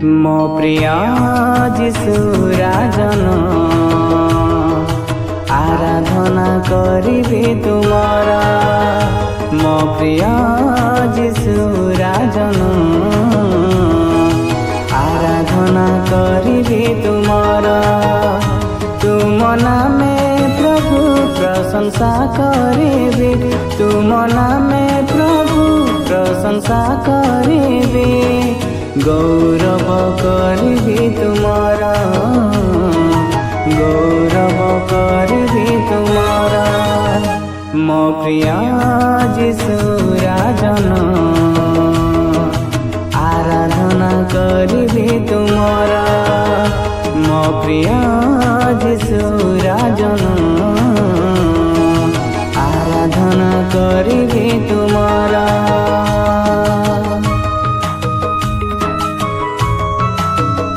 मो प्रिय जीशु राजन आराधना करिबी तुमर। मो प्रिय जीशु राजन आराधना करिबी तुमर। तुम नामे प्रभु प्रशंसा करिबी, तुम नामे प्रभु प्रशंसा करिबी। गौरव करिबी तुमर, गौरव करिबी तुमर। मो प्रिय जीशु राजन आराधना करिबी तुमर। मो प्रिय